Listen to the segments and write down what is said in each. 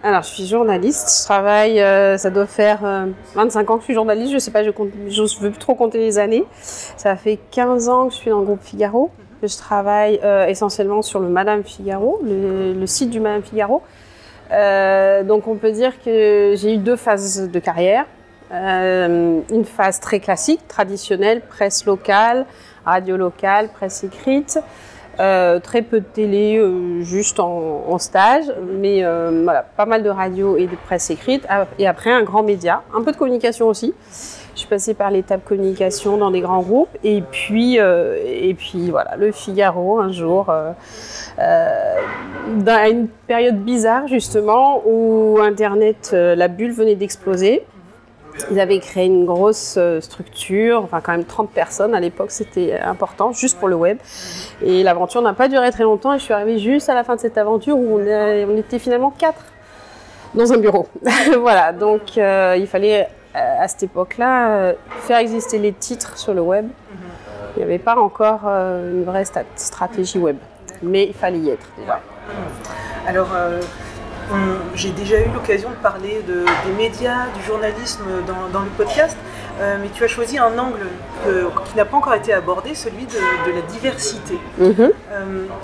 Alors, je suis journaliste. Je travaille, ça doit faire 25 ans que je suis journaliste. Je sais pas, je veux plus trop compter les années. Ça fait 15 ans que je suis dans le groupe Figaro. Je travaille essentiellement sur le Madame Figaro, le site du Madame Figaro. Donc, on peut dire que j'ai eu 2 phases de carrière. Une phase très classique, traditionnelle, presse locale, radio locale, presse écrite. Très peu de télé, juste en stage, mais voilà, pas mal de radio et de presse écrite. Et après, un grand média, un peu de communication aussi. Je suis passée par l'étape communication dans des grands groupes. Et puis voilà, le Figaro, un jour, dans une période bizarre, justement, où Internet, la bulle venait d'exploser. Ils avaient créé une grosse structure, enfin quand même 30 personnes à l'époque, c'était important, juste pour le web. Et l'aventure n'a pas duré très longtemps et je suis arrivée juste à la fin de cette aventure où on était finalement 4 dans un bureau. Voilà, donc il fallait à cette époque-là faire exister les titres sur le web. Il n'y avait pas encore une vraie stratégie web, mais il fallait y être déjà. Alors, j'ai déjà eu l'occasion de parler des médias, du journalisme dans le podcast, mais tu as choisi un angle qui n'a pas encore été abordé, celui de la diversité.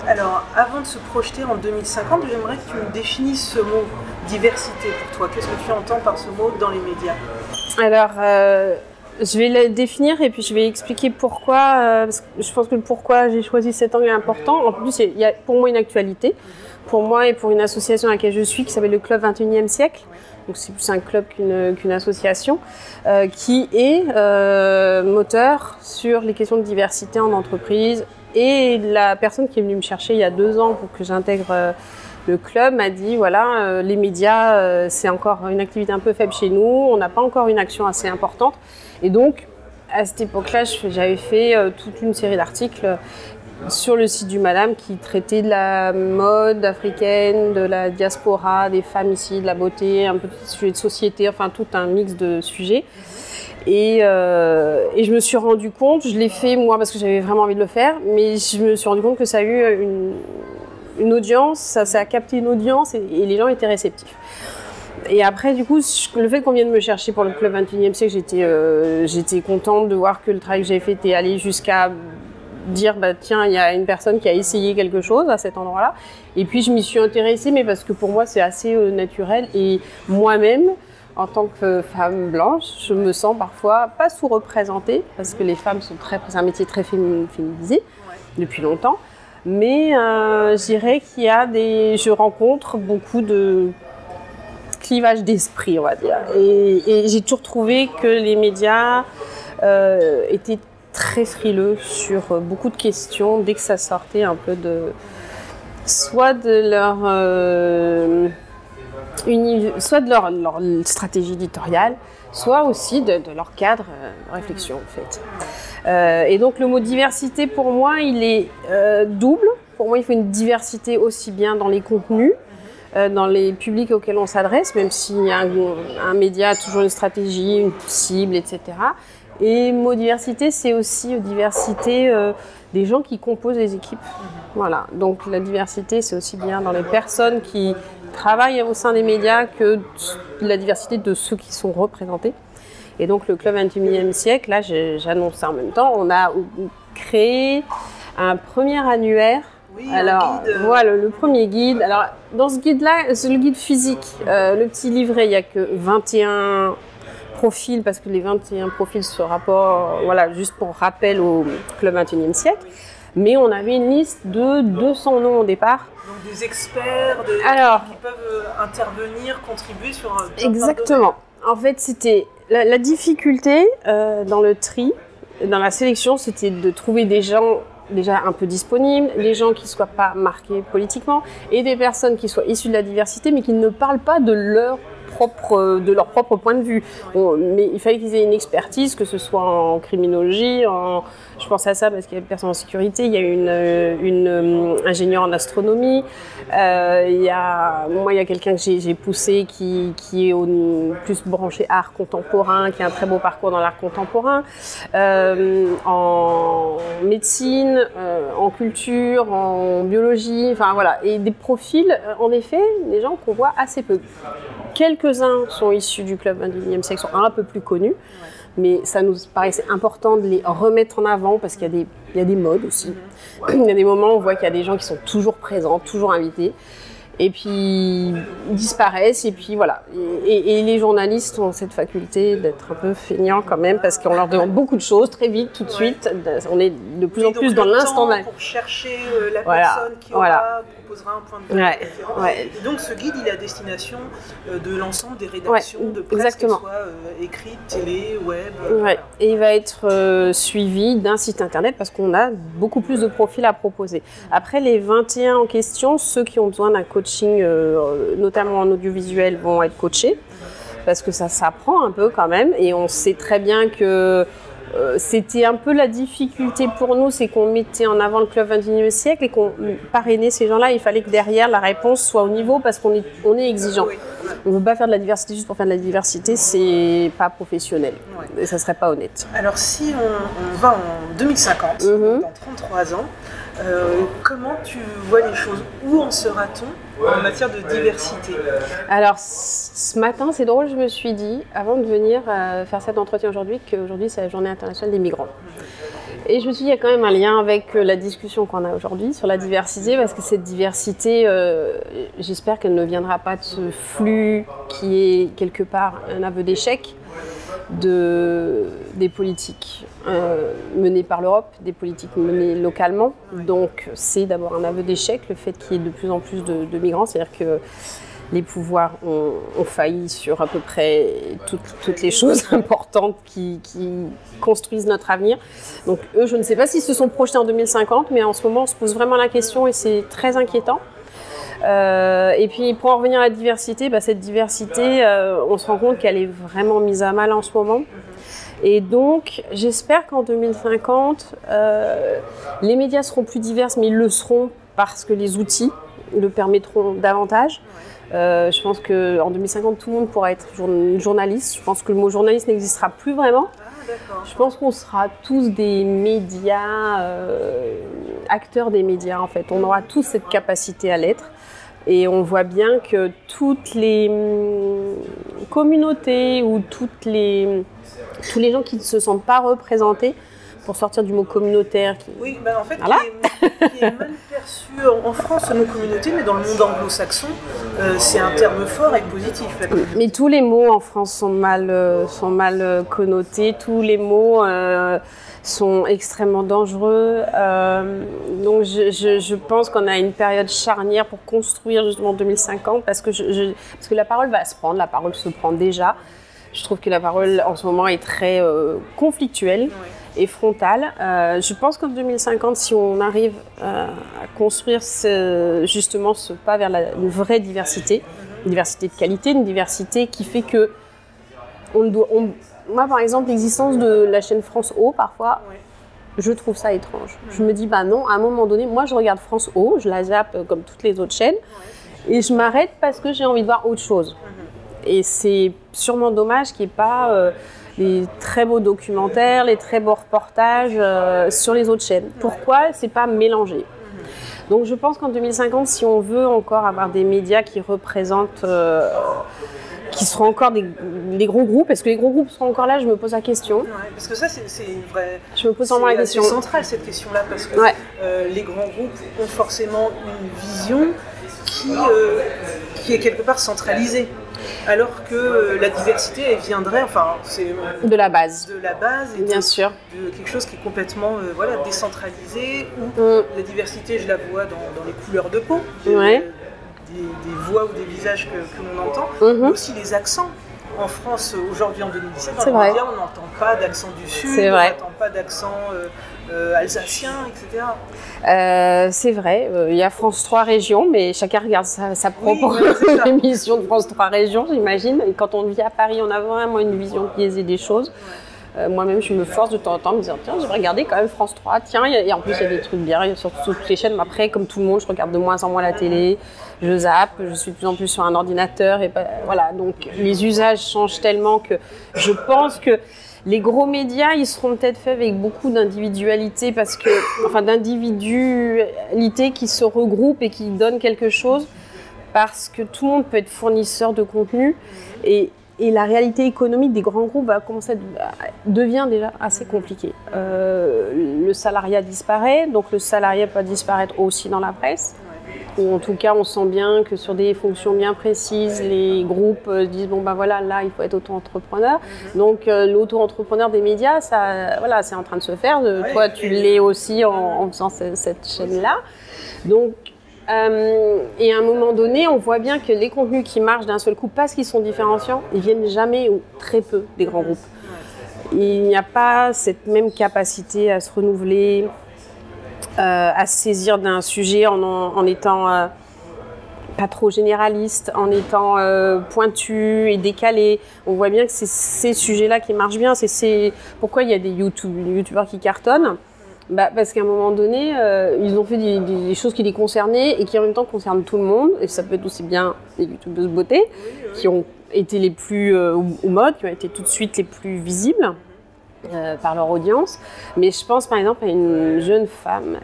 Alors, avant de se projeter en 2050, j'aimerais que tu me définisses ce mot diversité pour toi. Qu'est-ce que tu entends par ce mot dans les médias? Alors, je vais le définir et puis je vais expliquer pourquoi. Parce que je pense que le pourquoi j'ai choisi cet angle est important. En plus, il y a pour moi une actualité. Pour moi et pour une association à laquelle je suis, qui s'appelle le Club 21e siècle. Donc c'est plus un club qu'une association, qui est moteur sur les questions de diversité en entreprise. Et la personne qui est venue me chercher il y a 2 ans pour que j'intègre le club m'a dit, voilà, les médias, c'est encore une activité un peu faible chez nous, on n'a pas encore une action assez importante. Et donc, à cette époque-là, j'avais fait toute une série d'articles sur le site du Madame qui traitait de la mode africaine, de la diaspora, des femmes ici, de la beauté, un peu de sujets de société, enfin tout un mix de sujets. Et je me suis rendu compte, je l'ai fait moi parce que j'avais vraiment envie de le faire, mais je me suis rendu compte que ça a eu une audience, ça a capté une audience et les gens étaient réceptifs. Et après, du coup, le fait qu'on vienne me chercher pour le Club 21e siècle, j'étais contente de voir que le travail que j'avais fait était allé jusqu'à dire bah tiens, il y a une personne qui a essayé quelque chose à cet endroit-là. Et puis je m'y suis intéressée, mais parce que pour moi c'est assez naturel. Et moi-même, en tant que femme blanche, je me sens parfois pas sous-représentée parce que les femmes sont c'est un métier très féminisé depuis longtemps. Mais je dirais qu'il y a je rencontre beaucoup de clivage d'esprit, on va dire. Et j'ai toujours trouvé que les médias étaient très frileux sur beaucoup de questions dès que ça sortait un peu soit de leur stratégie éditoriale, soit aussi de leur cadre de réflexion en fait. Et donc le mot diversité pour moi il est double. Pour moi il faut une diversité aussi bien dans les contenus, dans les publics auxquels on s'adresse, même si un média a toujours une stratégie, une cible, etc. Et mot diversité, c'est aussi diversité des gens qui composent les équipes. Voilà. Donc la diversité, c'est aussi bien dans les personnes qui travaillent au sein des médias que la diversité de ceux qui sont représentés. Et donc le Club 21e siècle, là j'annonce ça en même temps, on a créé un premier annuaire. Oui, alors voilà le premier guide. Alors dans ce guide-là, c'est le guide physique, le petit livret, il n'y a que 21 profils parce que les 21 profils se rapportent, voilà, juste pour rappel au Club 21e siècle. Mais on avait une liste de 200 noms au départ. Donc des experts qui peuvent intervenir, contribuer sur un exactement. En fait, c'était la difficulté dans le tri, dans la sélection, c'était de trouver des gens déjà un peu disponibles, des gens qui ne soient pas marqués politiquement et des personnes qui soient issues de la diversité mais qui ne parlent pas de leur de leur propre point de vue. Mais il fallait qu'ils aient une expertise, que ce soit en criminologie, je pense à ça parce qu'il y a une personne en sécurité, il y a une ingénieure en astronomie, moi il y a quelqu'un que j'ai poussé qui est plus branché art contemporain, qui a un très beau parcours dans l'art contemporain, en médecine, en culture, en biologie, enfin voilà, et des profils, en effet, des gens qu'on voit assez peu. Quelques-uns sont issus du club 21e siècle, sont un peu plus connus, mais ça nous paraissait important de les remettre en avant parce qu'il y a des modes aussi. Il y a des moments où on voit qu'il y a des gens qui sont toujours présents, toujours invités, et puis ils disparaissent, et puis voilà. Et les journalistes ont cette faculté d'être un peu feignants quand même, parce qu'on leur demande beaucoup de choses très vite, tout de suite. On est de plus en plus dans l'instant même. Pour chercher la personne qui proposera un point de vue différent. Et donc ce guide, il est à destination de l'ensemble des rédactions de presse, qu'elles soient écrites, télé, web. Et il va être suivi d'un site internet parce qu'on a beaucoup plus de profils à proposer. Après les 21 en question, ceux qui ont besoin d'un coaching, notamment en audiovisuel, vont être coachés parce que ça s'apprend un peu quand même, et on sait très bien que c'était un peu la difficulté pour nous, c'est qu'on mettait en avant le club 21e siècle et qu'on parrainait ces gens-là. Il fallait que derrière la réponse soit au niveau parce qu'on est exigeant. On ne veut pas faire de la diversité juste pour faire de la diversité, c'est pas professionnel et ça serait pas honnête. Alors si on va en 2050, dans 33 ans, comment tu vois les choses? Où en sera-t-on en matière de diversité? Alors ce matin, c'est drôle, je me suis dit, avant de venir faire cet entretien aujourd'hui, qu'aujourd'hui c'est la journée internationale des migrants. Et je me suis dit, il y a quand même un lien avec la discussion qu'on a aujourd'hui sur la diversité, parce que cette diversité, j'espère qu'elle ne viendra pas de ce flux qui est quelque part un aveu d'échec des politiques menées par l'Europe, des politiques menées localement. Donc c'est d'abord un aveu d'échec, le fait qu'il y ait de plus en plus de migrants, c'est-à-dire que les pouvoirs ont failli sur à peu près toutes les choses importantes qui construisent notre avenir. Donc eux, je ne sais pas s'ils se sont projetés en 2050, mais en ce moment, on se pose vraiment la question et c'est très inquiétant. Et puis pour en revenir à la diversité, cette diversité, on se rend compte qu'elle est vraiment mise à mal en ce moment. Et donc, j'espère qu'en 2050, les médias seront plus divers, mais ils le seront parce que les outils le permettront davantage. Je pense qu'en 2050, tout le monde pourra être journaliste. Je pense que le mot journaliste n'existera plus vraiment. Je pense qu'on sera tous des médias, acteurs des médias en fait. On aura tous cette capacité à l'être. Et on voit bien que toutes les communautés ou tous les gens qui ne se sentent pas représentés, pour sortir du mot communautaire. Oui, en fait, qui est mal perçu en France, le mot communauté, mais dans le monde anglo-saxon, c'est un terme fort et positif. Mais tous les mots en France sont mal connotés, tous les mots sont extrêmement dangereux. Donc je pense qu'on a une période charnière pour construire justement 2050, parce que la parole va se prendre, la parole se prend déjà. Je trouve que la parole en ce moment est très conflictuelle et frontale. Je pense qu'en 2050, si on arrive à construire justement ce pas vers une vraie diversité, une diversité de qualité, une diversité qui fait que moi par exemple, l'existence de la chaîne France O parfois, je trouve ça étrange. Je me dis non, à un moment donné, moi je regarde France O, je la zappe comme toutes les autres chaînes et je m'arrête parce que j'ai envie de voir autre chose. Et c'est sûrement dommage qu'il n'y ait pas les très beaux documentaires, les très beaux reportages sur les autres chaînes. Pourquoi c'est pas mélangé? Donc je pense qu'en 2050, si on veut encore avoir des médias qui représentent, qui seront encore des gros groupes, est-ce que les gros groupes seront encore là? Je me pose la question. Parce que ça, c'est une vraie... Je me pose vraiment la question. C'est central cette question-là, parce que les grands groupes ont forcément une vision qui est quelque part centralisée. Alors que la diversité, elle viendrait, c'est de la base. De la base, et bien sûr. De quelque chose qui est complètement décentralisé, où la diversité, je la vois dans les couleurs de peau, des voix ou des visages que l'on entend, mais aussi les accents. En France, aujourd'hui en 2017, C'est dans les vrai. médias, on n'entend pas d'accent du Sud, C'est on vrai. n'entend pas d'accent alsacien, etc. C'est vrai, il y a France 3 Régions, mais chacun regarde sa propre Oui, c'est ça. émission de France 3 Régions, j'imagine. Et quand on vit à Paris, on a vraiment une vision biaisée des choses. Moi-même, je me force de temps en temps à me dire, tiens, je vais regarder quand même France 3. Tiens, et en plus, il y a des trucs bien, il y a sur toutes les chaînes. Mais après, comme tout le monde, je regarde de moins en moins la télé, je zappe, je suis de plus en plus sur un ordinateur. Et voilà, donc les usages changent tellement que je pense que les gros médias, ils seront peut-être faits avec beaucoup d'individualité, d'individualité qui se regroupent et qui donnent quelque chose, parce que tout le monde peut être fournisseur de contenu et la réalité économique des grands groupes devient déjà assez compliquée. Le salariat disparaît, donc le salariat peut disparaître aussi dans la presse. Ou en tout cas, on sent bien que sur des fonctions bien précises, les groupes disent bon ben voilà, là il faut être auto-entrepreneur. Donc l'auto-entrepreneur des médias, c'est en train de se faire. Toi, tu l'es aussi en faisant cette chaîne-là. Donc et à un moment donné, on voit bien que les contenus qui marchent d'un seul coup, parce qu'ils sont différenciants, ils viennent jamais ou très peu des grands groupes. Il n'y a pas cette même capacité à se renouveler, à se saisir d'un sujet en étant pas trop généraliste, en étant pointu et décalé. On voit bien que c'est ces sujets-là qui marchent bien. C'est pourquoi il y a des youtubeurs qui cartonnent. Parce qu'à un moment donné, ils ont fait des choses qui les concernaient et qui en même temps concernent tout le monde. Et ça peut être aussi bien les youtubeuses beauté qui ont été les plus aux modes, qui ont été tout de suite les plus visibles par leur audience. Mais je pense par exemple à une jeune femme,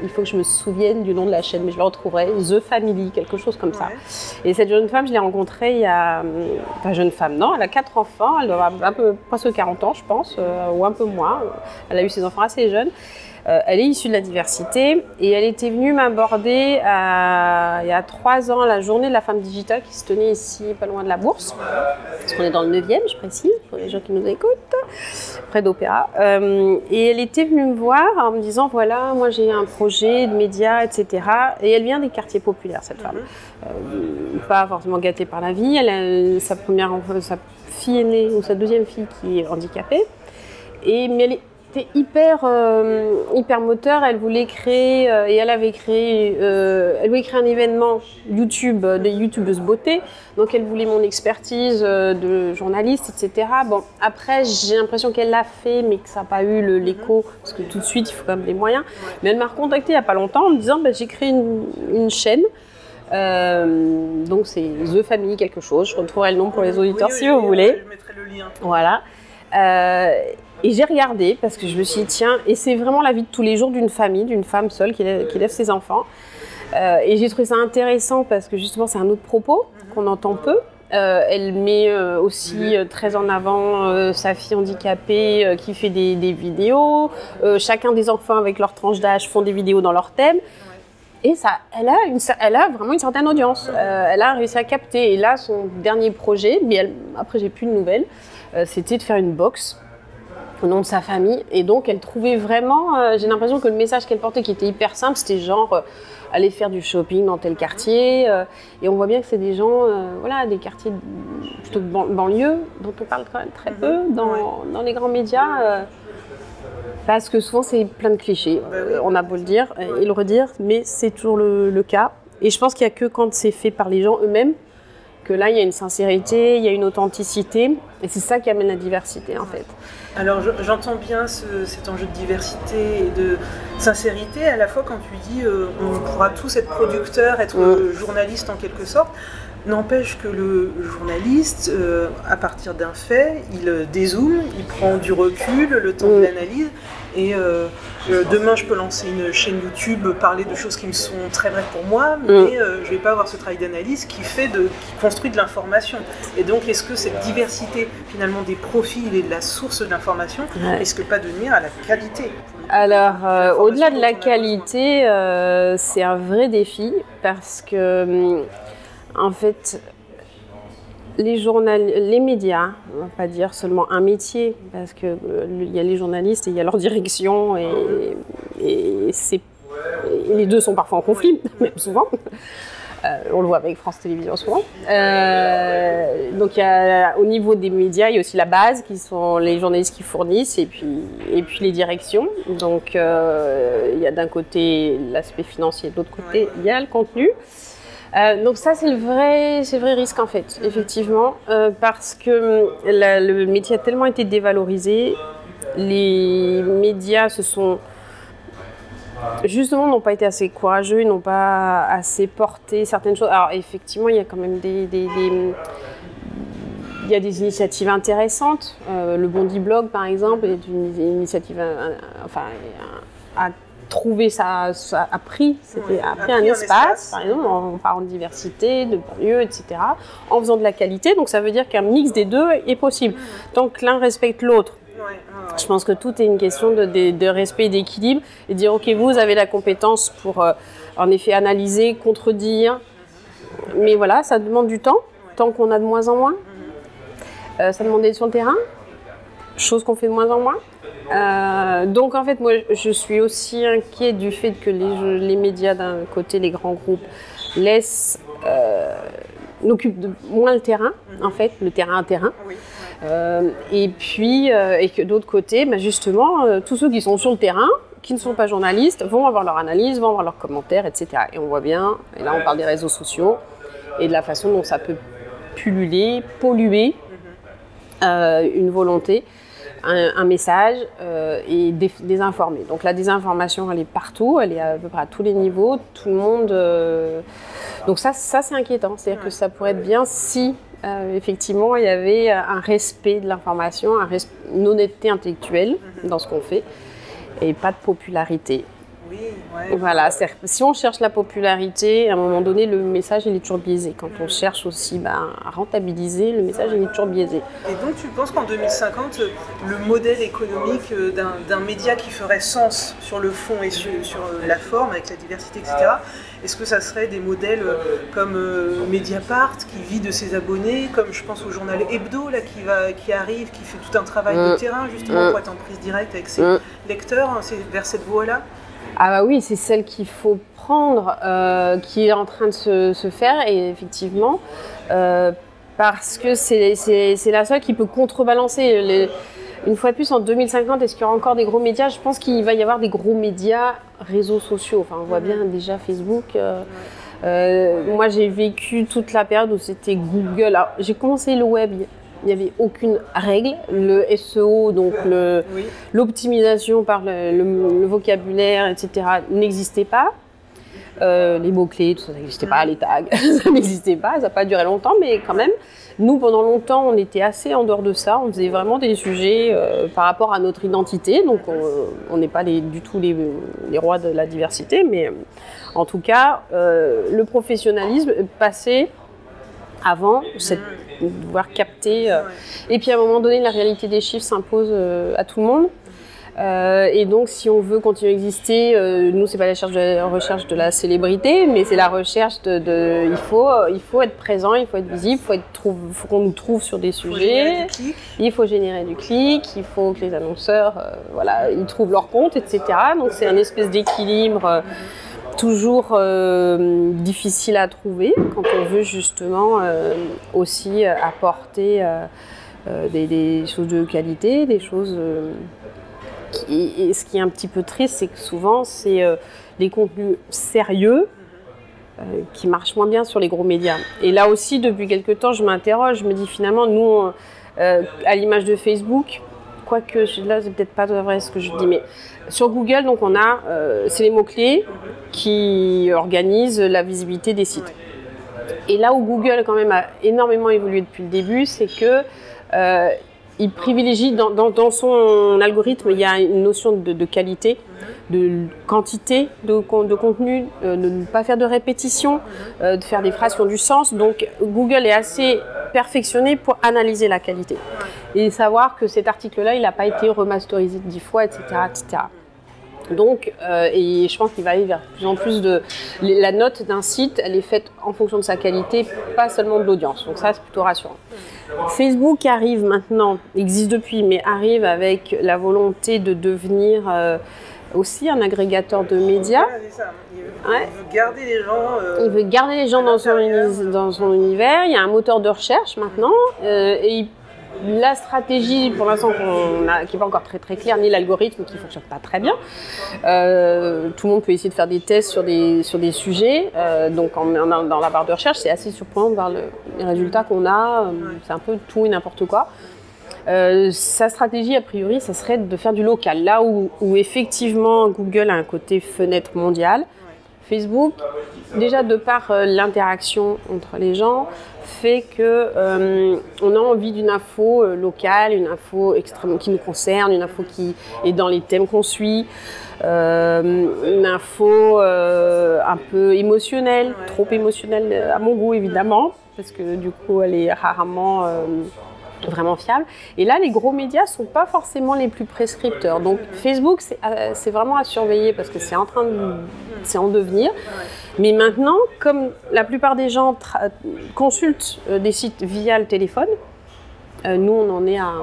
il faut que je me souvienne du nom de la chaîne, mais je le retrouverai, The Family, quelque chose comme ça. Et cette jeune femme, je l'ai rencontrée il y a... Enfin, jeune femme, non, elle a 4 enfants, elle doit avoir presque 40 ans, je pense, ou un peu moins. Elle a eu ses enfants assez jeunes. Elle est issue de la diversité et elle était venue m'aborder il y a 3 ans, la journée de la femme digitale qui se tenait ici, pas loin de la Bourse, parce qu'on est dans le 9e, je précise, pour les gens qui nous écoutent, près d'Opéra. Et elle était venue me voir en me disant, voilà, moi j'ai un projet de médias, etc. Et elle vient des quartiers populaires, cette femme. Pas forcément gâtée par la vie. Elle a sa fille aînée, ou sa deuxième fille qui est handicapée. Mais elle était hyper moteur. Elle voulait créer et elle voulait créer un événement YouTube, des youtubeuses beauté. Donc elle voulait mon expertise de journaliste, etc. Bon, après j'ai l'impression qu'elle l'a fait, mais que ça n'a pas eu l'écho, parce que tout de suite il faut quand même des moyens. Mais elle m'a recontactée il n'y a pas longtemps en me disant j'ai créé une chaîne. Donc c'est The Family quelque chose. Je retrouverai le nom pour les auditeurs si vous voulez. Je mettrai le lien. Voilà. Et j'ai regardé parce que je me suis dit, tiens, et c'est vraiment la vie de tous les jours d'une famille, d'une femme seule qui lève ses enfants. Et j'ai trouvé ça intéressant parce que justement, c'est un autre propos qu'on entend peu. Elle met aussi très en avant sa fille handicapée qui fait des vidéos. Chacun des enfants avec leur tranche d'âge font des vidéos dans leur thème. Et elle a vraiment une certaine audience. Elle a réussi à capter. Et là, son dernier projet, mais après j'ai plus de nouvelles, c'était de faire une box au nom de sa famille. Et donc, elle trouvait vraiment... j'ai l'impression que le message qu'elle portait, qui était hyper simple, c'était genre aller faire du shopping dans tel quartier. Et on voit bien que c'est des gens, des quartiers plutôt de banlieue, dont on parle quand même très peu dans les grands médias. Parce que souvent, c'est plein de clichés. On a beau le dire et le redire, mais c'est toujours le cas. Et je pense qu'il n'y a que quand c'est fait par les gens eux-mêmes que là, il y a une sincérité, il y a une authenticité. Et c'est ça qui amène la diversité, en fait. Alors, j'entends bien cet enjeu de diversité et de sincérité, à la fois quand tu dis on pourra tous être producteurs, être journalistes en quelque sorte. N'empêche que le journaliste, à partir d'un fait, il dézoome, il prend du recul, le temps de l'analyse. Et demain, je peux lancer une chaîne YouTube, parler de choses qui me sont très vraies pour moi, mais je ne vais pas avoir ce travail d'analyse qui construit de l'information. Et donc, est-ce que cette diversité, finalement, des profils et de la source d'information, risque pas de nuire à la qualité? Alors, au-delà de la qualité, c'est un vrai défi parce que... En fait, les médias, on ne va pas dire seulement un métier, parce qu'il y a les journalistes et il y a leur direction, et les deux sont parfois en conflit, même souvent. On le voit avec France Télévisions souvent. Donc, au niveau des médias, il y a aussi la base, qui sont les journalistes qui fournissent, et puis les directions. Donc, il y a d'un côté l'aspect financier, de l'autre côté, il y a le contenu. Donc ça, c'est le vrai risque, en fait, effectivement, parce que le métier a tellement été dévalorisé. Les médias justement, n'ont pas été assez courageux, ils n'ont pas assez porté certaines choses. Alors, effectivement, il y a quand même il y a des initiatives intéressantes. Le Bondi Blog, par exemple, est une initiative, a trouvé a pris un espace, par exemple, en parlant de diversité, de banlieue, etc., en faisant de la qualité. Donc, ça veut dire qu'un mix des deux est possible, tant que l'un respecte l'autre. Je pense que tout est une question de respect et d'équilibre, et dire ok, vous avez la compétence pour en effet analyser, contredire, mais voilà, ça demande du temps, tant qu'on a de moins en moins. Ça demande d'être sur le terrain, chose qu'on fait de moins en moins. Donc en fait, moi je suis aussi inquiète du fait que les médias d'un côté, les grands groupes, n'occupent moins le terrain, en fait, le terrain. Oui. Et que d'autre côté, justement, tous ceux qui sont sur le terrain, qui ne sont pas journalistes, vont avoir leur analyse, vont avoir leurs commentaires, etc. Et on voit bien, et là on parle des réseaux sociaux, et de la façon dont ça peut pulluler, polluer une volonté, un message, et désinformer. Donc la désinformation, elle est partout, elle est à peu près à tous les niveaux, tout le monde... Donc ça c'est inquiétant, c'est-à-dire que ça pourrait être bien si... effectivement, il y avait un respect de l'information, une honnêteté intellectuelle dans ce qu'on fait, et pas de popularité. Oui, ouais. Voilà, si on cherche la popularité, à un moment donné, le message il est toujours biaisé. Quand on cherche aussi à rentabiliser, le message il est toujours biaisé. Et donc tu penses qu'en 2050, le modèle économique d'un média qui ferait sens sur le fond et sur la forme, avec la diversité, etc., est-ce que ça serait des modèles comme Mediapart, qui vit de ses abonnés, comme je pense au journal Hebdo, là, qui arrive, qui fait tout un travail de terrain, justement, pour être en prise directe avec ses lecteurs, hein, c'est vers cette voie-là? Ah bah oui, c'est celle qu'il faut prendre, qui est en train de se faire, et effectivement, parce que c'est la seule qui peut contrebalancer. Une fois de plus, en 2050, est-ce qu'il y aura encore des gros médias? Je pense qu'il va y avoir des gros médias réseaux sociaux. Enfin, on voit bien déjà Facebook. Moi, j'ai vécu toute la période où c'était Google. Alors, j'ai commencé le web, il n'y avait aucune règle. Le SEO, donc l'optimisation par le vocabulaire, etc., n'existait pas. Les mots-clés, tout ça n'existait pas, les tags, ça n'existait pas, ça n'a pas duré longtemps, mais quand même, nous, pendant longtemps, on était assez en dehors de ça, on faisait vraiment des sujets par rapport à notre identité, donc on n'est pas du tout les rois de la diversité, mais en tout cas, le professionnalisme passait avant, devoir capter, et puis à un moment donné, la réalité des chiffres s'impose à tout le monde. Et donc, si on veut continuer à exister, nous, c'est pas la recherche de la célébrité, mais c'est la recherche il faut être présent, il faut être visible, il faut qu'on nous trouve sur des sujets. Il faut générer du clic, il faut que les annonceurs, ils trouvent leur compte, etc. Donc, c'est un espèce d'équilibre toujours difficile à trouver quand on veut justement aussi apporter des choses de qualité, des choses... Et ce qui est un petit peu triste, c'est que souvent, c'est des contenus sérieux qui marchent moins bien sur les gros médias. Et là aussi, depuis quelques temps, je m'interroge, je me dis finalement, nous, à l'image de Facebook, quoique là, c'est peut-être pas vrai ce que je dis, mais sur Google, donc on a, c'est les mots-clés qui organisent la visibilité des sites. Et là où Google, quand même, a énormément évolué depuis le début, c'est que il privilégie, dans son algorithme, il y a une notion de qualité, de quantité de contenu, de ne pas faire de répétition, de faire des phrases qui ont du sens. Donc Google est assez perfectionné pour analyser la qualité et savoir que cet article-là, il n'a pas été remasterisé 10 fois, etc. etc. Donc, et je pense qu'il va aller vers plus en plus la note d'un site, elle est faite en fonction de sa qualité, pas seulement de l'audience. Donc ça, c'est plutôt rassurant. Facebook arrive maintenant, existe depuis, mais arrive avec la volonté de devenir aussi un agrégateur de médias. Ouais, c'est ça. Il veut garder les gens. Il veut garder les gens dans son univers. Il y a un moteur de recherche maintenant. La stratégie, pour l'instant, qui n'est pas encore très très claire, ni l'algorithme qui ne fonctionne pas très bien. Tout le monde peut essayer de faire des tests sur des sujets. Donc, dans la barre de recherche, c'est assez surprenant de voir les résultats qu'on a. C'est un peu tout et n'importe quoi. Sa stratégie, a priori, ça serait de faire du local. Là où effectivement, Google a un côté fenêtre mondiale. Facebook, déjà de par l'interaction entre les gens, fait que on a envie d'une info locale, une info extrêmement qui nous concerne, une info qui est dans les thèmes qu'on suit, une info un peu émotionnelle, trop émotionnelle à mon goût évidemment, parce que du coup elle est rarement vraiment fiable. Et là, les gros médias sont pas forcément les plus prescripteurs. Donc Facebook, c'est vraiment à surveiller parce que c'est en devenir. Mais maintenant, comme la plupart des gens consultent des sites via le téléphone, nous on en est à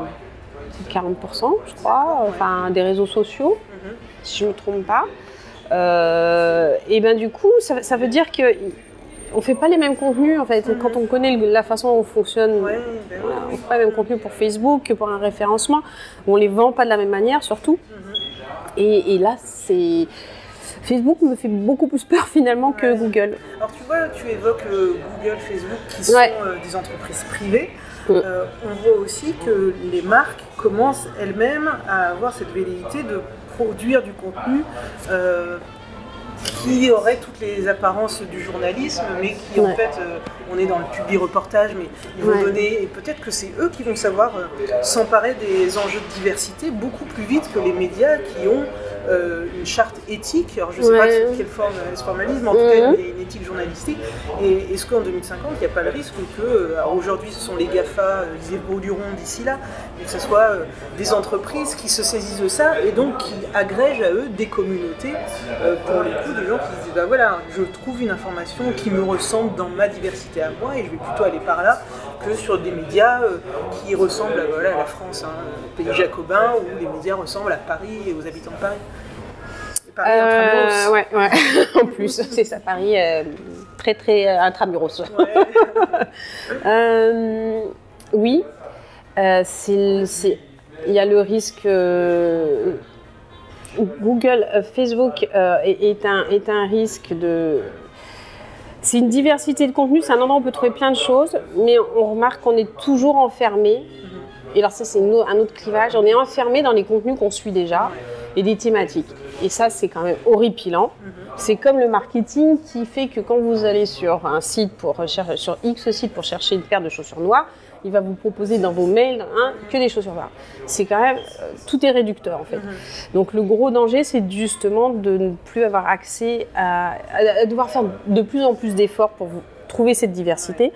40%, je crois, enfin des réseaux sociaux, si je ne me trompe pas. Et ben du coup, ça veut dire que on ne fait pas les mêmes contenus en fait. Quand on connaît la façon dont on fonctionne, on ne fait pas les mêmes contenus pour Facebook que pour un référencement. On ne les vend pas de la même manière surtout. Et là, Facebook me fait beaucoup plus peur finalement que Google. Alors tu vois, tu évoques Google, Facebook qui sont des entreprises privées. On voit aussi que les marques commencent elles-mêmes à avoir cette velléité de produire du contenu qui aurait toutes les apparences du journalisme, mais qui en fait, on est dans le publi-reportage, mais ils vont donner, et peut-être que c'est eux qui vont savoir s'emparer des enjeux de diversité beaucoup plus vite que les médias qui ont une charte éthique. Alors je ne sais pas de quelle forme elle se formalise, mais en tout cas une éthique journalistique. Et est-ce qu'en 2050, il n'y a pas le risque que, alors aujourd'hui ce sont les GAFA, ils évolueront d'ici là, mais que ce soit des entreprises qui se saisissent de ça et donc qui agrègent à eux des communautés, pour le coup, des gens qui se disent, bah voilà, je trouve une information qui me ressemble dans ma diversité à moi et je vais plutôt aller par là que sur des médias qui ressemblent à la France, le pays jacobin, où les médias ressemblent à Paris et aux habitants de Paris. Ouais. En plus, c'est ça, Paris, très très intramuros. Oui, il y a le risque. Google, Facebook est un risque de. C'est une diversité de contenu, c'est un endroit où on peut trouver plein de choses, mais on remarque qu'on est toujours enfermé. Et alors ça, c'est un autre clivage. On est enfermé dans les contenus qu'on suit déjà et des thématiques. Et ça, c'est quand même horripilant. C'est comme le marketing qui fait que quand vous allez sur un site sur X site pour chercher une paire de chaussures noires, il va vous proposer dans vos mails que des chaussures noires. C'est quand même, tout est réducteur en fait. Donc le gros danger, c'est justement de ne plus avoir accès à devoir faire de plus en plus d'efforts pour vous trouver cette diversité.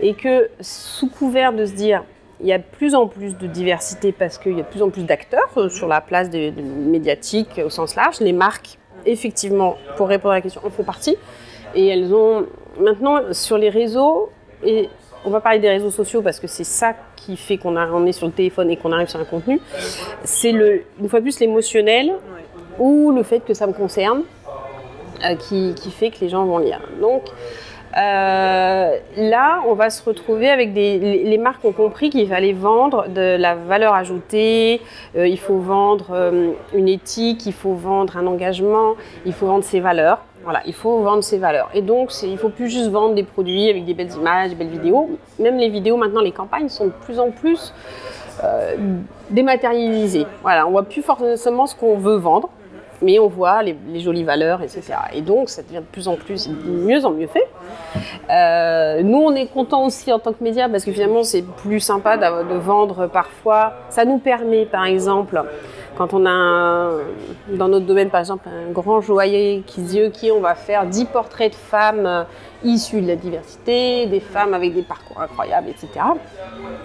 Et que sous couvert de se dire, il y a de plus en plus de diversité parce qu'il y a de plus en plus d'acteurs sur la place des médiatiques au sens large. Les marques, effectivement, pour répondre à la question, en font partie. Et elles ont maintenant sur les réseaux, et on va parler des réseaux sociaux parce que c'est ça qui fait qu'on est sur le téléphone et qu'on arrive sur un contenu. C'est une fois plus l'émotionnel ou le fait que ça me concerne qui fait que les gens vont lire. Donc, là, on va se retrouver avec les marques ont compris qu'il fallait vendre de la valeur ajoutée, il faut vendre une éthique, il faut vendre un engagement, il faut vendre ses valeurs. Voilà, il faut vendre ses valeurs. Et donc, il ne faut plus juste vendre des produits avec des belles images, des belles vidéos. Même les vidéos, maintenant, les campagnes sont de plus en plus dématérialisées. Voilà, on ne voit plus forcément ce qu'on veut vendre, mais on voit les jolies valeurs, etc. Et donc, ça devient de plus en plus, de mieux en mieux fait. Nous, on est contents aussi en tant que médias parce que finalement, c'est plus sympa de vendre parfois. Ça nous permet, par exemple, quand on a, dans notre domaine, par exemple, un grand joaillier qui se dit « Ok, on va faire 10 portraits de femmes issues de la diversité, des femmes avec des parcours incroyables, etc. »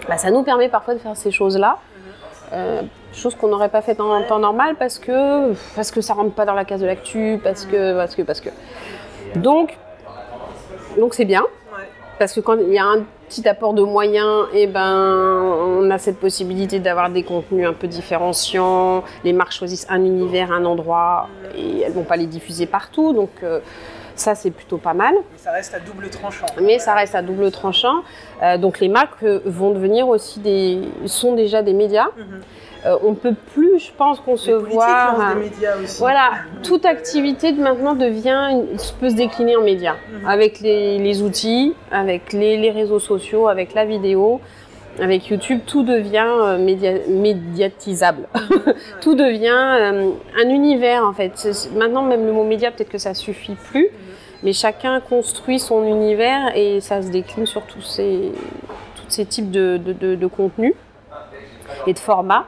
Bah, ça nous permet parfois de faire ces choses-là. Chose qu'on n'aurait pas fait en temps normal parce que ça rentre pas dans la case de l'actu, parce que. Donc c'est bien, parce que quand il y a un petit apport de moyens, et ben on a cette possibilité d'avoir des contenus un peu différenciants. Les marques choisissent un univers, un endroit, et elles ne vont pas les diffuser partout. Donc ça, c'est plutôt pas mal. Mais ça reste à double tranchant. Mais ça reste à double tranchant. Donc les marques vont devenir aussi sont déjà des médias. On ne peut plus, je pense, concevoir. Des médias aussi. Voilà, toute activité maintenant peut se décliner en médias, avec les outils, avec les réseaux sociaux, avec la vidéo, avec YouTube, tout devient médiatisable. Tout devient un univers en fait. Maintenant, même le mot média, peut-être que ça suffit plus, mais chacun construit son univers et ça se décline sur tous ces types de contenus et de formats.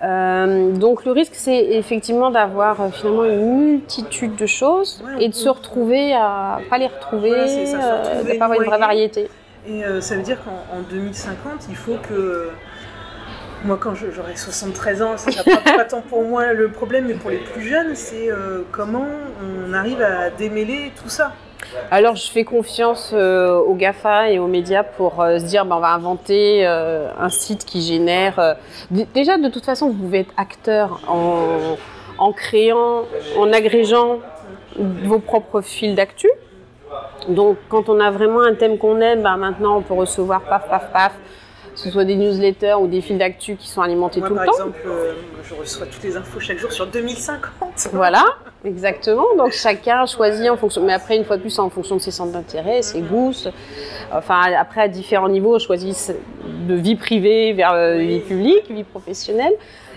Donc le risque, c'est effectivement d'avoir finalement une multitude de choses et de se retrouver à pas les retrouver, de pas avoir une vraie variété. Et ça veut dire qu'en 2050, il faut que... Moi, quand j'aurai 73 ans, ça ne sera pas tant pour moi le problème, mais pour les plus jeunes, c'est comment on arrive à démêler tout ça. Alors, je fais confiance aux GAFA et aux médias pour se dire on va inventer un site qui génère... Déjà, de toute façon, vous pouvez être acteur en créant, en agrégeant vos propres fils d'actu. Donc, quand on a vraiment un thème qu'on aime, maintenant, on peut recevoir paf, paf, paf, que ce soit des newsletters ou des fils d'actu qui sont alimentés tout le temps. Par exemple, je reçois toutes les infos chaque jour sur 2050. Voilà, exactement. Donc chacun choisit en fonction, mais après une fois de plus en fonction de ses centres d'intérêt, ses goûts. Enfin après à différents niveaux, on choisit de vie privée vers vie publique, vie professionnelle.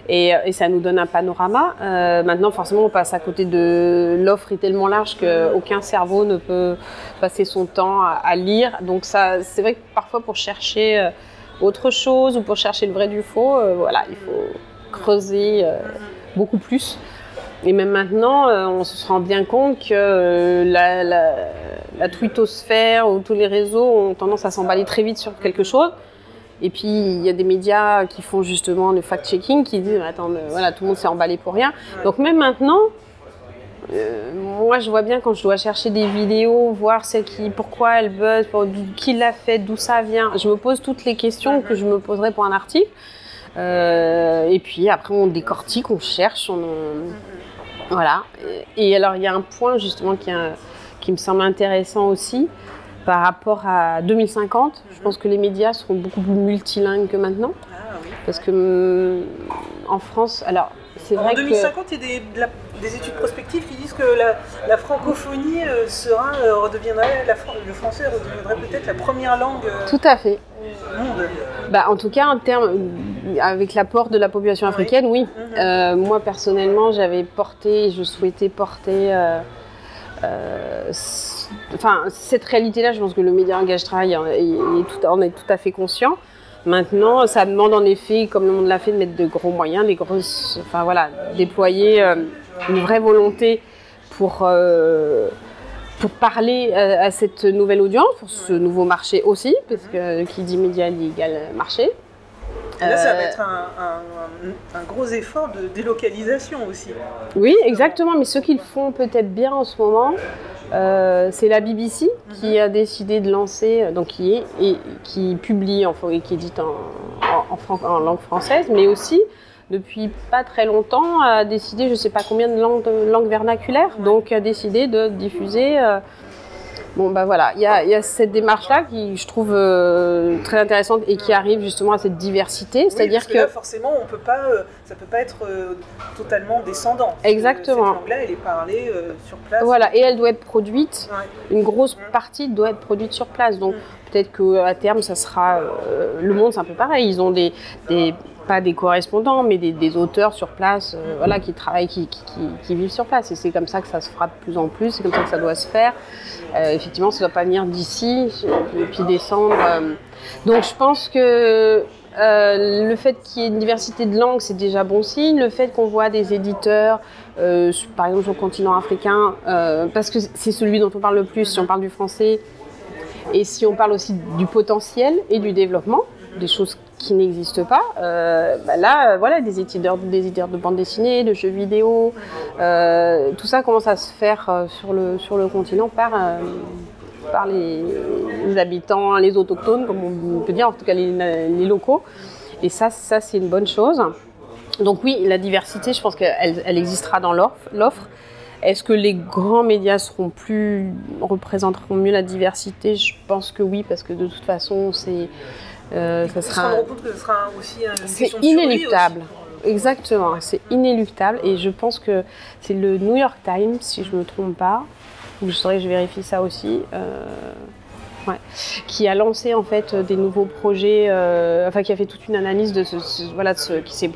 Et ça nous donne un panorama. Maintenant, forcément, on passe à côté de l'offre est tellement large qu'aucun cerveau ne peut passer son temps à lire. Donc ça, c'est vrai que parfois pour chercher autre chose ou pour chercher le vrai du faux, voilà, il faut creuser beaucoup plus. Et même maintenant, on se rend bien compte que la twittosphère ou tous les réseaux ont tendance à s'emballer très vite sur quelque chose. Et puis, il y a des médias qui font justement le fact-checking, qui disent « Attends, voilà, tout le monde s'est emballé pour rien ». Donc même maintenant, moi je vois bien quand je dois chercher des vidéos, voir pourquoi elles buzzent, qui l'a fait, d'où ça vient. Je me pose toutes les questions que je me poserais pour un article. Et puis après, on décortique, on cherche, voilà. Et alors, il y a un point justement qui me semble intéressant aussi. Par rapport à 2050, je pense que les médias seront beaucoup plus multilingues que maintenant. Ah, oui. Parce que en France, alors c'est vrai que... En 2050, il y a des études prospectives qui disent que la francophonie redeviendrait, le français redeviendrait peut-être la première langue tout à fait. Au monde. En tout cas, en termes, avec l'apport de la population africaine, oui. Moi, personnellement, je souhaitais porter... cette réalité-là, je pense que le média Engage Travail en est tout à fait conscient. Maintenant, ça demande en effet, comme le monde l'a fait, de mettre de gros moyens, déployer une vraie volonté pour parler à cette nouvelle audience, pour ce nouveau marché aussi, parce que qui dit média dit égal marché. Et là, ça va être un gros effort de délocalisation aussi. Oui, exactement. Mais ceux qui le font peut-être bien en ce moment, c'est la BBC qui a décidé de lancer, donc qui publie et qui édite en langue française, mais aussi depuis pas très longtemps a décidé, je ne sais pas combien de langues vernaculaires, donc a décidé de diffuser. Voilà, il y a cette démarche-là qui je trouve très intéressante et qui arrive justement à cette diversité. C'est-à-dire que là, forcément, ça peut pas être totalement descendant. Exactement. Cette langue-là, elle est parlée sur place. Voilà, et elle doit être produite. Une grosse partie doit être produite sur place. Donc peut-être qu'à terme, ça sera Le Monde, c'est un peu pareil. Ils ont pas des correspondants, mais des auteurs sur place, qui travaillent, qui vivent sur place. Et c'est comme ça que ça se fera de plus en plus, c'est comme ça que ça doit se faire. Effectivement, ça ne doit pas venir d'ici et puis descendre. Donc je pense que le fait qu'il y ait une diversité de langues, c'est déjà bon signe. Le fait qu'on voit des éditeurs, par exemple sur le continent africain, parce que c'est celui dont on parle le plus, si on parle du français, et si on parle aussi du potentiel et du développement, des choses qui n'existent pas. Des éditeurs de bande dessinée, de jeux vidéo, tout ça commence à se faire sur le continent par les habitants, les autochtones, comme on peut dire, en tout cas les locaux. Et ça c'est une bonne chose. Donc oui, la diversité, je pense qu'elle existera dans l'offre. Est-ce que les grands médias représenteront mieux la diversité? Je pense que oui, parce que de toute façon, ça sera... On se rend compte que ce sera aussi une question de inéluctable. Aussi. Exactement, c'est inéluctable. Et je pense que c'est le New York Times, si je ne me trompe pas, ou je vérifie ça aussi, qui a lancé en fait des nouveaux projets, qui a fait toute une analyse de qui s'est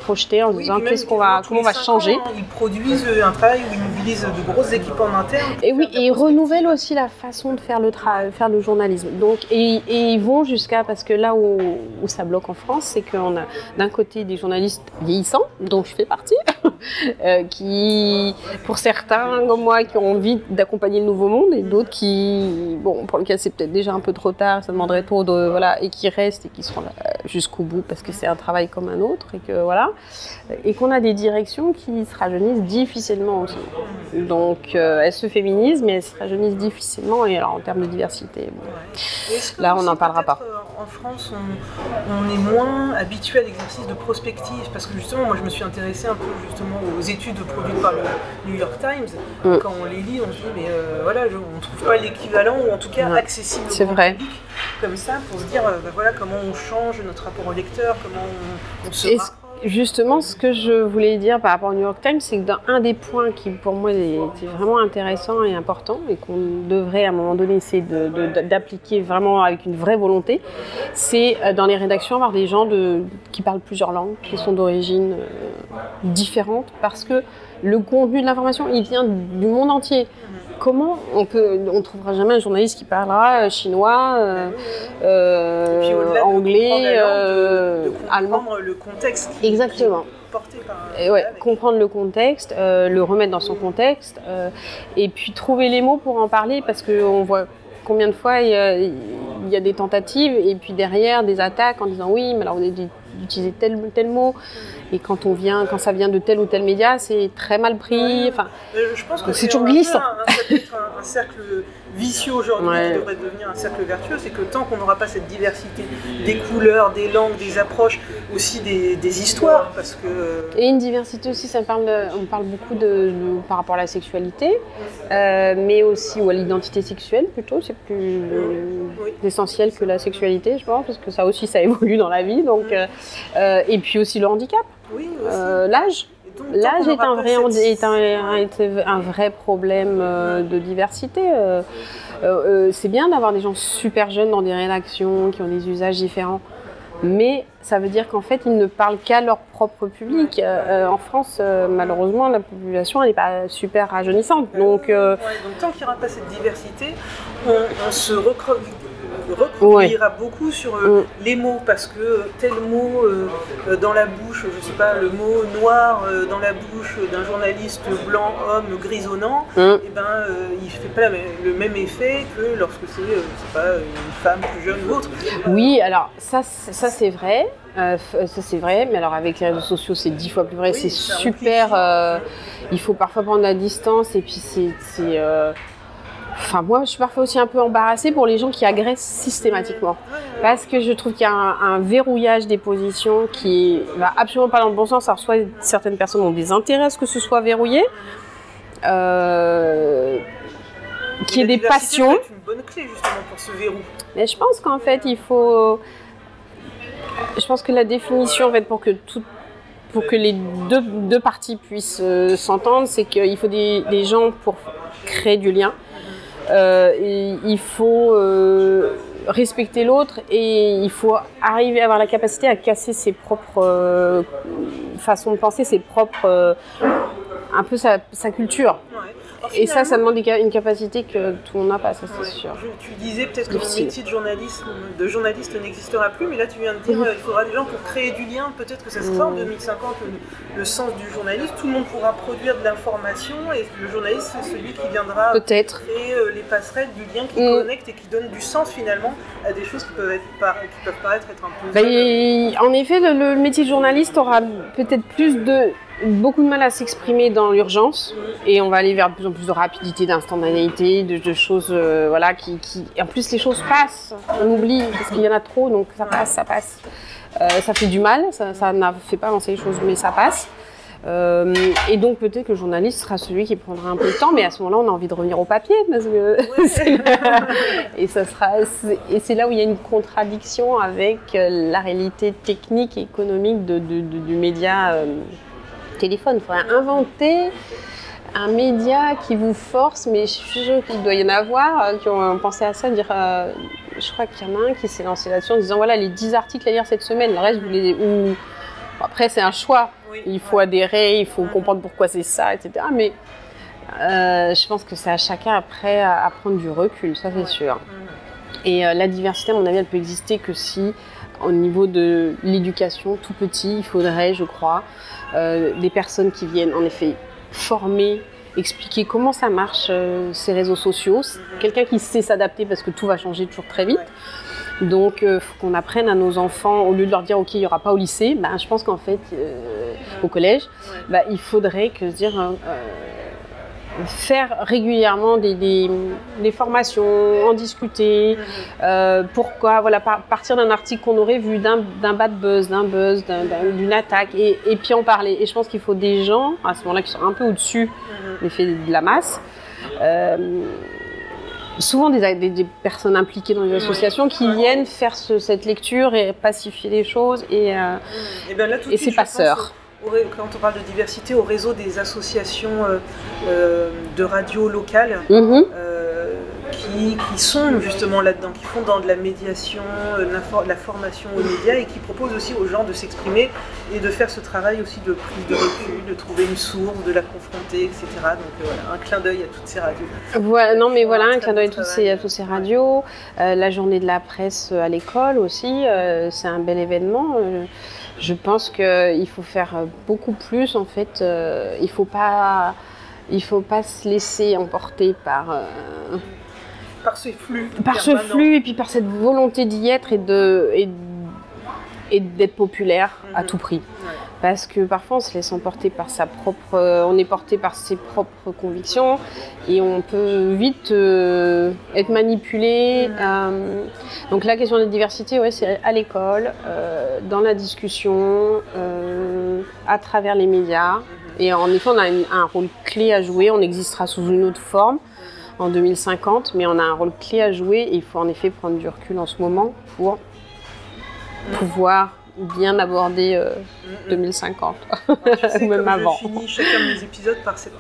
projeté en disant comment on va changer. Ils produisent un travail où ils mobilisent de grosses équipes en interne. Et oui, et ils renouvellent aussi la façon de faire le journalisme. Donc, et ils vont jusqu'à, parce que là où ça bloque en France, c'est qu'on a d'un côté des journalistes vieillissants, dont je fais partie, qui, pour certains comme moi, qui ont envie d'accompagner le nouveau monde, et d'autres pour lesquels c'est peut-être déjà un peu trop tard, ça demanderait trop et qui restent et qui seront là jusqu'au bout parce que c'est un travail comme un autre et qu'on a des directions qui se rajeunissent difficilement aussi. Donc elles se féminisent mais elles se rajeunissent difficilement et alors en termes de diversité, là on n'en parlera pas. En France, on est moins habitué à l'exercice de prospective parce que justement, moi je me suis intéressée un peu justement aux études produites par le New York Times. Quand on les lit, on se dit mais on ne trouve pas l'équivalent ou en tout cas accessible au grand public comme ça pour se dire comment on change notre rapport au lecteur, comment on se rapproche. Justement, ce que je voulais dire par rapport au New York Times, c'est que un des points qui pour moi était vraiment intéressant et important et qu'on devrait à un moment donné essayer d'appliquer vraiment avec une vraie volonté, c'est dans les rédactions avoir des gens qui parlent plusieurs langues, qui sont d'origine différente, parce que le contenu de l'information, il vient du monde entier. Comment on ne trouvera jamais un journaliste qui parlera chinois, anglais, allemand. Comprendre le contexte. Exactement. Porté par comprendre le contexte, le remettre dans son contexte, et puis trouver les mots pour en parler, parce qu'on voit combien de fois il y a des tentatives et puis derrière des attaques en disant oui, mais alors vous avez d'utiliser tel mot. Et quand ça vient de tel ou tel média, c'est très mal pris. Je pense que c'est toujours glissant. Un cercle vicieux aujourd'hui qui devrait devenir un cercle vertueux, c'est que tant qu'on n'aura pas cette diversité des couleurs, des langues, des approches, aussi des histoires, parce que... Et une diversité aussi, on parle beaucoup par rapport à la sexualité, mais aussi ou à l'identité sexuelle plutôt, c'est plus essentiel que la sexualité, je pense, parce que ça aussi, ça évolue dans la vie. Donc, et puis aussi le handicap, l'âge. L'âge est un vrai problème de diversité. C'est bien d'avoir des gens super jeunes dans des rédactions qui ont des usages différents, mais ça veut dire qu'en fait, ils ne parlent qu'à leur propre public. En France, malheureusement, la population n'est pas super rajeunissante. Donc tant qu'il n'y aura pas cette diversité, on se recroquevillera beaucoup sur les mots, parce que tel mot dans la bouche, je sais pas, le mot noir dans la bouche d'un journaliste blanc, homme, grisonnant, il ne fait pas le même effet que lorsque c'est une femme plus jeune ou autre. Oui, alors ça c'est vrai. Ça c'est vrai, mais alors avec les réseaux sociaux c'est 10 fois plus vrai, c'est super, il faut parfois prendre la distance et puis moi je suis parfois aussi un peu embarrassée pour les gens qui agressent systématiquement, parce que je trouve qu'il y a un verrouillage des positions qui va absolument pas dans le bon sens. Alors soit certaines personnes ont des intérêts à ce que ce soit verrouillé, qu'il y ait des passions. C'est une bonne clé justement pour ce verrou. Mais je pense qu'en fait je pense que la définition, en fait, pour que les deux parties puissent s'entendre, c'est qu'il faut des gens pour créer du lien. Et il faut respecter l'autre et il faut arriver à avoir la capacité à casser ses propres façons de penser, ses propres, un peu sa culture. Et ça demande une capacité que tout le monde n'a pas, ça c'est sûr. Tu disais peut-être que le métier de journaliste n'existera plus, mais là tu viens de dire qu'il faudra des gens pour créer du lien. Peut-être que ça sera en 2050 le sens du journalisme. Tout le monde pourra produire de l'information et le journaliste c'est celui qui viendra créer les passerelles du lien qui connecte et qui donne du sens finalement à des choses qui peuvent paraître être un peu... En effet, le métier de journaliste aura peut-être plus beaucoup de mal à s'exprimer dans l'urgence et on va aller vers de plus en plus de rapidité, d'instantanéité, de choses voilà, qui... En plus, les choses passent, on oublie parce qu'il y en a trop, donc ça passe, ça passe. Ça fait du mal, ça ne fait pas avancer les choses, mais ça passe. Et donc peut-être que le journaliste sera celui qui prendra un peu de temps, mais à ce moment-là, on a envie de revenir au papier parce que et c'est là où il y a une contradiction avec la réalité technique et économique du média téléphone. Il faudrait inventer un média qui vous force, mais je suis sûre qu'il doit y en avoir qui ont pensé à ça, dire je crois qu'il y en a un qui s'est lancé là-dessus en disant voilà les 10 articles à lire cette semaine, le reste vous les... Après c'est un choix, il faut adhérer, il faut comprendre pourquoi c'est ça, etc. Mais je pense que c'est à chacun après à prendre du recul, ça c'est sûr. Et la diversité, à mon avis, elle peut exister que si, au niveau de l'éducation, tout petit, il faudrait, je crois, des personnes qui viennent en effet former, expliquer comment ça marche ces réseaux sociaux, quelqu'un qui sait s'adapter parce que tout va changer toujours très vite. Donc, il faut qu'on apprenne à nos enfants, au lieu de leur dire ok, il n'y aura pas au lycée, ben, je pense qu'en fait, au collège, ben, il faudrait que faire régulièrement des formations, en discuter, pourquoi, voilà, partir d'un article qu'on aurait vu, d'un bad buzz, d'une attaque, et puis en parler. Et je pense qu'il faut des gens, à ce moment-là, qui sont un peu au-dessus l'effet de la masse, souvent des personnes impliquées dans les associations qui viennent faire cette lecture et pacifier les choses, et c'est passeur. Quand on parle de diversité, au réseau des associations de radio locales qui sont justement là-dedans, qui font dans de la médiation, la formation aux médias et qui proposent aussi aux gens de s'exprimer et de faire ce travail aussi de prise de recul, de trouver une source, de la confronter, etc. Donc voilà, un clin d'œil à toutes ces radios. Voilà, non mais voilà, un clin d'œil à toutes ces radios. La journée de la presse à l'école aussi, c'est un bel événement. Je pense qu'il faut faire beaucoup plus, en fait. Il faut pas se laisser emporter par ce flux. Par ce flux et puis par cette volonté d'y être et d'être populaire à tout prix. Parce que parfois on se laisse emporter par on est porté par ses propres convictions et on peut vite être manipulé. Donc la question de la diversité, c'est à l'école, dans la discussion, à travers les médias. Et en effet, on a un rôle clé à jouer, on existera sous une autre forme en 2050, mais on a un rôle clé à jouer et il faut en effet prendre du recul en ce moment pour pouvoir bien aborder 2050, ou même avant. Je finis chacun de mes épisodes par ces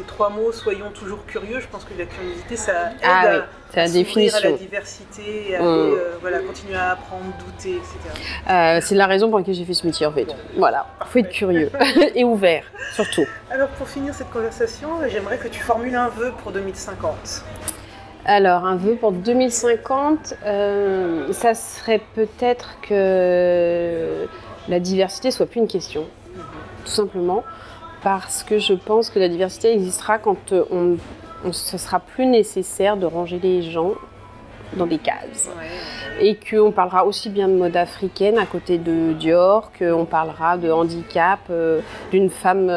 3 mots, soyons toujours curieux. Je pense que la curiosité, ça aide à s'ouvrir à la diversité, et à continuer à apprendre, douter, etc. C'est la raison pour laquelle j'ai fait ce métier en fait. Voilà, il faut être curieux et ouvert, surtout. Alors pour finir cette conversation, j'aimerais que tu formules un vœu pour 2050. Alors, un vœu pour 2050, ça serait peut-être que la diversité soit plus une question, tout simplement, parce que je pense que la diversité existera quand ce sera plus nécessaire de ranger les gens dans des cases. Et qu'on parlera aussi bien de mode africaine à côté de Dior, qu'on parlera de handicap, d'une femme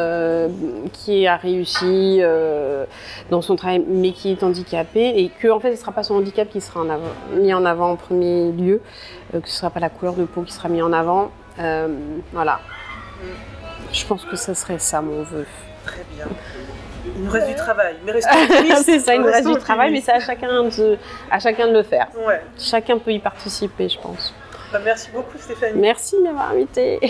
qui a réussi dans son travail mais qui est handicapée, et que en fait ce ne sera pas son handicap qui sera mis en avant en premier lieu, que ce ne sera pas la couleur de peau qui sera mis en avant. Voilà. Je pense que ça serait ça mon vœu. Très bien. Il nous reste du travail, mais restons optimistes. C'est ça, il nous reste du travail, mais c'est à chacun de le faire. Chacun peut y participer, je pense. Merci beaucoup Stéphanie. Merci de m'avoir invitée.